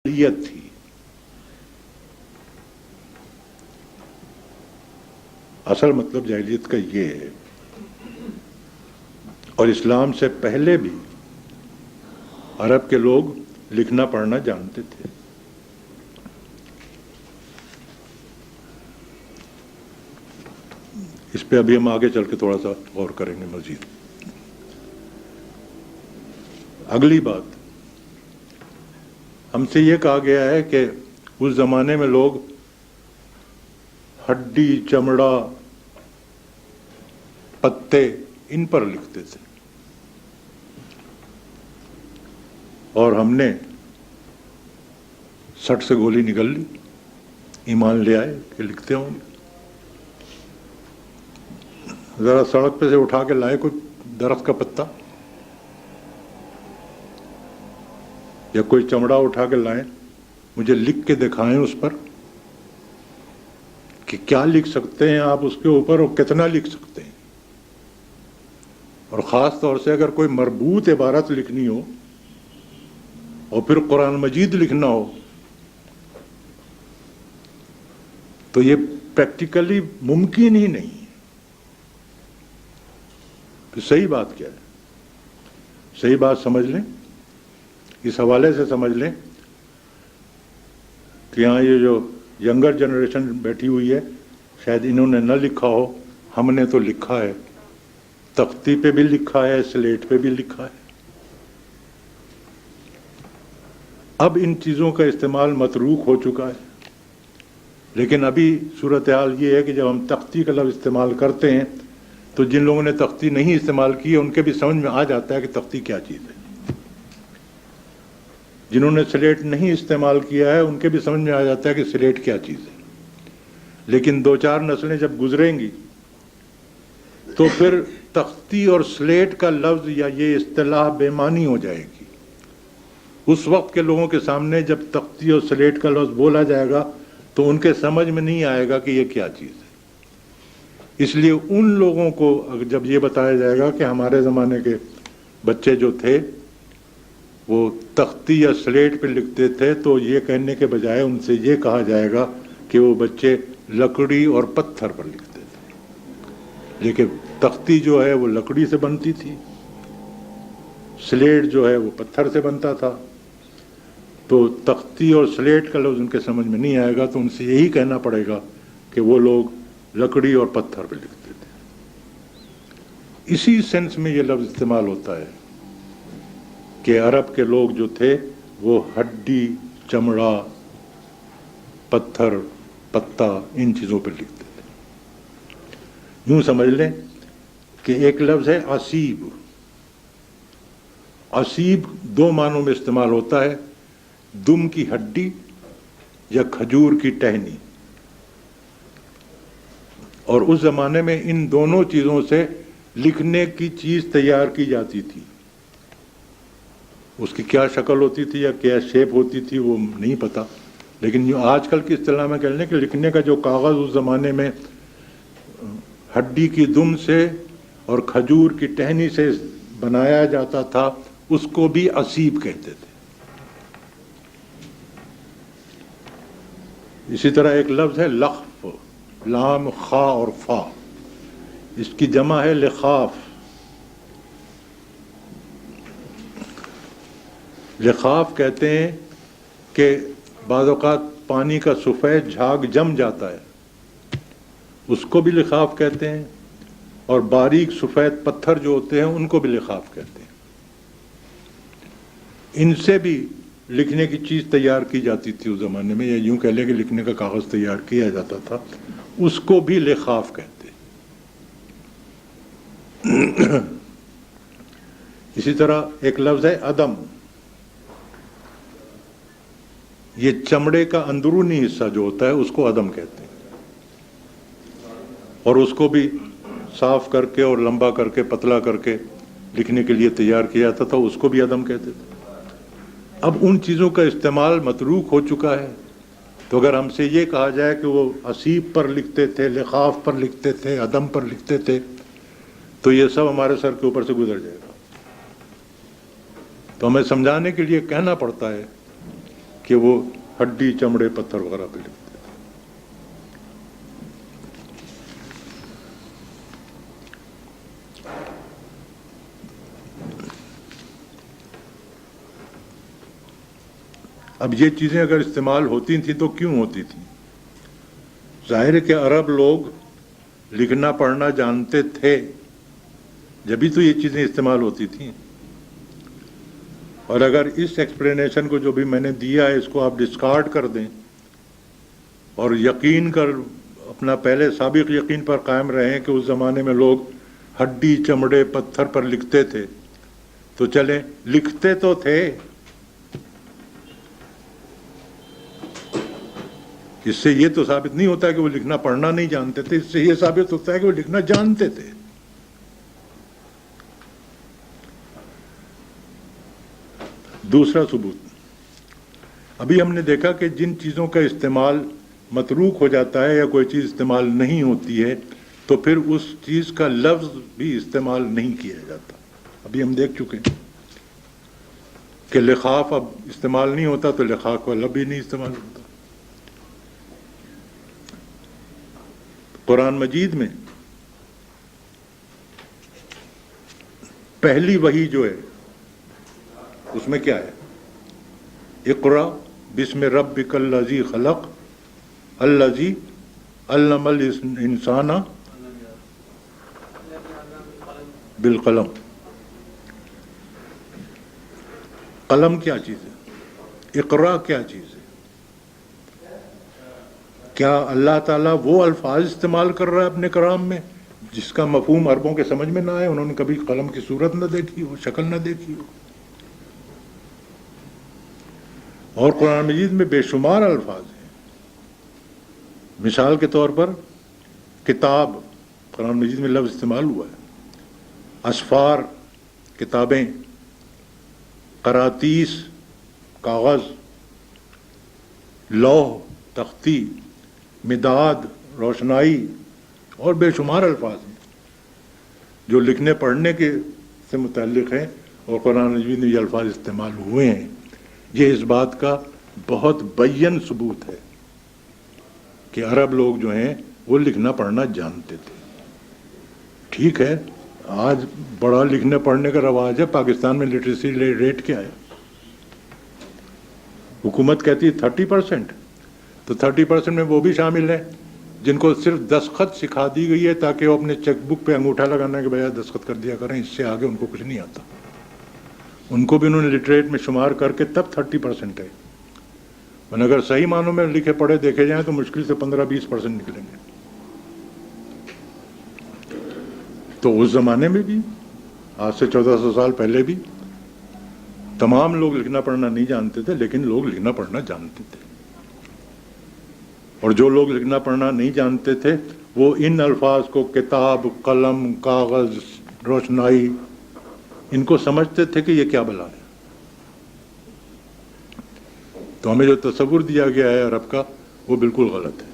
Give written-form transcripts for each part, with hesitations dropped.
جاہلیت تھی. اصل مطلب جاہلیت کا یہ ہے، اور اسلام سے پہلے بھی عرب کے لوگ لکھنا پڑھنا جانتے تھے. اس پہ ابھی ہم آگے چل کے تھوڑا سا غور کریں گے مزید. اگلی بات، ہم سے یہ کہا گیا ہے کہ اس زمانے میں لوگ ہڈی، چمڑا، پتے ان پر لکھتے تھے، اور ہم نے سٹ سے گولی نکل لی، ایمان لے آئے کہ لکھتے ہوں گے. ذرا سڑک پہ سے اٹھا کے لائے کوئی درخت کا پتا یا کوئی چمڑا اٹھا کے لائیں، مجھے لکھ کے دکھائیں اس پر کہ کیا لکھ سکتے ہیں آپ اس کے اوپر اور کتنا لکھ سکتے ہیں. اور خاص طور سے اگر کوئی مربوط عبارت لکھنی ہو اور پھر قرآن مجید لکھنا ہو تو یہ پریکٹیکلی ممکن ہی نہیں ہے. پھر صحیح بات کیا ہے؟ صحیح بات سمجھ لیں، اس حوالے سے سمجھ لیں کہ یہاں یہ جو ینگر جنریشن بیٹھی ہوئی ہے، شاید انہوں نے نہ لکھا ہو، ہم نے تو لکھا ہے. تختی پہ بھی لکھا ہے، سلیٹ پہ بھی لکھا ہے. اب ان چیزوں کا استعمال متروک ہو چکا ہے، لیکن ابھی صورتحال یہ ہے کہ جب ہم تختی کا لفظ استعمال کرتے ہیں تو جن لوگوں نے تختی نہیں استعمال کی ہے ان کے بھی سمجھ میں آ جاتا ہے کہ تختی کیا چیز ہے. جنہوں نے سلیٹ نہیں استعمال کیا ہے ان کے بھی سمجھ میں آ جاتا ہے کہ سلیٹ کیا چیز ہے. لیکن دو چار نسلیں جب گزریں گی تو پھر تختی اور سلیٹ کا لفظ یا یہ اصطلاح بے معنی ہو جائے گی. اس وقت کے لوگوں کے سامنے جب تختی اور سلیٹ کا لفظ بولا جائے گا تو ان کے سمجھ میں نہیں آئے گا کہ یہ کیا چیز ہے. اس لیے ان لوگوں کو جب یہ بتایا جائے گا کہ ہمارے زمانے کے بچے جو تھے وہ تختی یا سلیٹ پہ لکھتے تھے، تو یہ کہنے کے بجائے ان سے یہ کہا جائے گا کہ وہ بچے لکڑی اور پتھر پر لکھتے تھے. لیکن تختی جو ہے وہ لکڑی سے بنتی تھی، سلیٹ جو ہے وہ پتھر سے بنتا تھا. تو تختی اور سلیٹ کا لفظ ان کے سمجھ میں نہیں آئے گا تو ان سے یہی کہنا پڑے گا کہ وہ لوگ لکڑی اور پتھر پہ لکھتے تھے. اسی سینس میں یہ لفظ استعمال ہوتا ہے کہ عرب کے لوگ جو تھے وہ ہڈی، چمڑا، پتھر، پتا ان چیزوں پہ لکھتے تھے. یوں سمجھ لیں کہ ایک لفظ ہے عصیب. عصیب دو معنوں میں استعمال ہوتا ہے، دم کی ہڈی یا کھجور کی ٹہنی. اور اس زمانے میں ان دونوں چیزوں سے لکھنے کی چیز تیار کی جاتی تھی. اس کی کیا شکل ہوتی تھی یا کیا شیپ ہوتی تھی وہ نہیں پتا، لیکن جو آج کل کی اصطلاح میں کہہ لیں کہ لکھنے کا جو کاغذ اس زمانے میں ہڈی کی دم سے اور کھجور کی ٹہنی سے بنایا جاتا تھا اس کو بھی عصیب کہتے تھے. اسی طرح ایک لفظ ہے لخف، لام، خا اور فا، اس کی جمع ہے لخاف. لخاف کہتے ہیں کہ بعض اوقات پانی کا سفید جھاگ جم جاتا ہے، اس کو بھی لخاف کہتے ہیں. اور باریک سفید پتھر جو ہوتے ہیں ان کو بھی لخاف کہتے ہیں. ان سے بھی لکھنے کی چیز تیار کی جاتی تھی اس زمانے میں، یا یوں کہہ لیں کہ لکھنے کا کاغذ تیار کیا جاتا تھا، اس کو بھی لخاف کہتے ہیں. اسی طرح ایک لفظ ہے عدم. یہ چمڑے کا اندرونی حصہ جو ہوتا ہے اس کو عدم کہتے ہیں، اور اس کو بھی صاف کر کے اور لمبا کر کے پتلا کر کے لکھنے کے لیے تیار کیا جاتا تھا، اس کو بھی عدم کہتے تھے. اب ان چیزوں کا استعمال متروک ہو چکا ہے، تو اگر ہم سے یہ کہا جائے کہ وہ عصیب پر لکھتے تھے، لخاف پر لکھتے تھے، عدم پر لکھتے تھے، تو یہ سب ہمارے سر کے اوپر سے گزر جائے گا. تو ہمیں سمجھانے کے لیے کہنا پڑتا ہے کہ وہ ہڈی چمڑے پتھر وغیرہ پہ لکھتے تھے. اب یہ چیزیں اگر استعمال ہوتی تھیں تو کیوں ہوتی تھیں؟ ظاہر ہے کہ عرب لوگ لکھنا پڑھنا جانتے تھے، جبھی تو یہ چیزیں استعمال ہوتی تھیں. اور اگر اس ایکسپلینیشن کو جو بھی میں نے دیا ہے اس کو آپ ڈسکارڈ کر دیں اور یقین کر اپنا پہلے سابق یقین پر قائم رہیں کہ اس زمانے میں لوگ ہڈی چمڑے پتھر پر لکھتے تھے، تو چلیں لکھتے تو تھے. اس سے یہ تو ثابت نہیں ہوتا کہ وہ لکھنا پڑھنا نہیں جانتے تھے، اس سے یہ ثابت ہوتا ہے کہ وہ لکھنا جانتے تھے. دوسرا ثبوت، ابھی ہم نے دیکھا کہ جن چیزوں کا استعمال متروک ہو جاتا ہے یا کوئی چیز استعمال نہیں ہوتی ہے تو پھر اس چیز کا لفظ بھی استعمال نہیں کیا جاتا. ابھی ہم دیکھ چکے ہیں کہ لخاف اب استعمال نہیں ہوتا تو لخاف کا لفظ بھی نہیں استعمال ہوتا. قرآن مجید میں پہلی وحی جو ہے اس میں کیا ہے؟ اقرا بسم ربک الذی خلق الذی علم الانسان بالقلم. قلم کیا چیز ہے؟ اقرا کیا چیز ہے؟ کیا اللہ تعالیٰ وہ الفاظ استعمال کر رہا ہے اپنے کلام میں جس کا مفہوم عربوں کے سمجھ میں نہ آئے؟ انہوں نے کبھی قلم کی صورت نہ دیکھی ہو، شکل نہ دیکھی ہو. اور قرآن مجید میں بے شمار الفاظ ہیں. مثال کے طور پر کتاب، قرآن مجید میں لفظ استعمال ہوا ہے. اسفار کتابیں، قراتیس کاغذ، لوح تختی، مداد روشنائی، اور بے شمار الفاظ ہیں جو لکھنے پڑھنے کے سے متعلق ہیں اور قرآن مجید میں یہ الفاظ استعمال ہوئے ہیں. یہ اس بات کا بہت بین ثبوت ہے کہ عرب لوگ جو ہیں وہ لکھنا پڑھنا جانتے تھے. ٹھیک ہے، آج بڑا لکھنے پڑھنے کا رواج ہے. پاکستان میں لٹریسی ریٹ کیا ہے؟ حکومت کہتی ہے 30%، تو 30% میں وہ بھی شامل ہیں جن کو صرف دستخط سکھا دی گئی ہے تاکہ وہ اپنے چیک بک پہ انگوٹھا لگانا کے بجائے دستخط کر دیا کریں. اس سے آگے ان کو کچھ نہیں آتا. ان کو بھی انہوں نے لٹریٹ میں شمار کر کے تب 30% ہے. اور اگر صحیح معنوں میں لکھے پڑھے دیکھے جائیں تو مشکل سے 15-20% نکلیں گے. تو اس زمانے میں بھی، آج سے 1400 سال پہلے بھی، تمام لوگ لکھنا پڑھنا نہیں جانتے تھے، لیکن لوگ لکھنا پڑھنا جانتے تھے. اور جو لوگ لکھنا پڑھنا نہیں جانتے تھے وہ ان الفاظ کو کتاب، قلم، کاغذ، روشنائی، ان کو سمجھتے تھے کہ یہ کیا بلا ہے. تو ہمیں جو تصور دیا گیا ہے عرب کا وہ بالکل غلط ہے.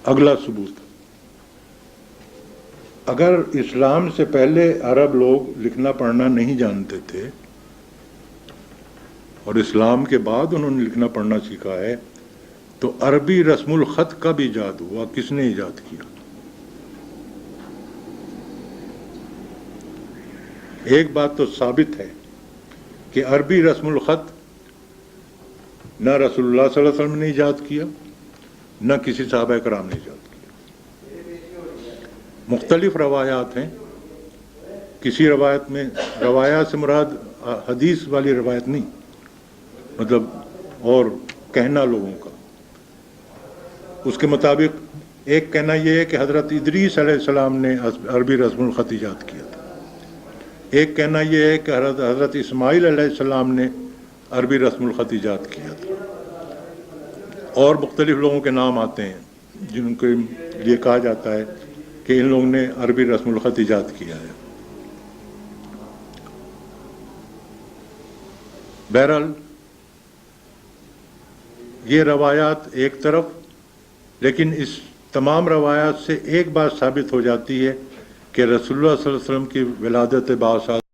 اگلا ثبوت، اگر اسلام سے پہلے عرب لوگ لکھنا پڑھنا نہیں جانتے تھے اور اسلام کے بعد انہوں نے لکھنا پڑھنا سیکھا ہے تو عربی رسم الخط کب ایجاد ہوا؟ کس نے ایجاد کیا؟ ایک بات تو ثابت ہے کہ عربی رسم الخط نہ رسول اللہ صلی اللہ علیہ وسلم نے ایجاد کیا، نہ کسی صحابہ کرام نے ایجاد کیا. مختلف روایات ہیں. کسی روایت میں، روایات سے مراد حدیث والی روایت نہیں، مطلب اور کہنا لوگوں کا. اس کے مطابق ایک کہنا یہ ہے کہ حضرت ادریس علیہ السلام نے عربی رسم الخط ایجاد کیا تھا. ایک کہنا یہ ہے کہ حضرت اسماعیل علیہ السلام نے عربی رسم الخط ایجاد کیا تھا. اور مختلف لوگوں کے نام آتے ہیں جن کے لیے کہا جاتا ہے کہ ان لوگوں نے عربی رسم الخط ایجاد کیا ہے. بہرحال یہ روایات ایک طرف، لیکن اس تمام روایات سے ایک بات ثابت ہو جاتی ہے کہ رسول اللہ صلی اللہ علیہ وسلم کی ولادت باوسعت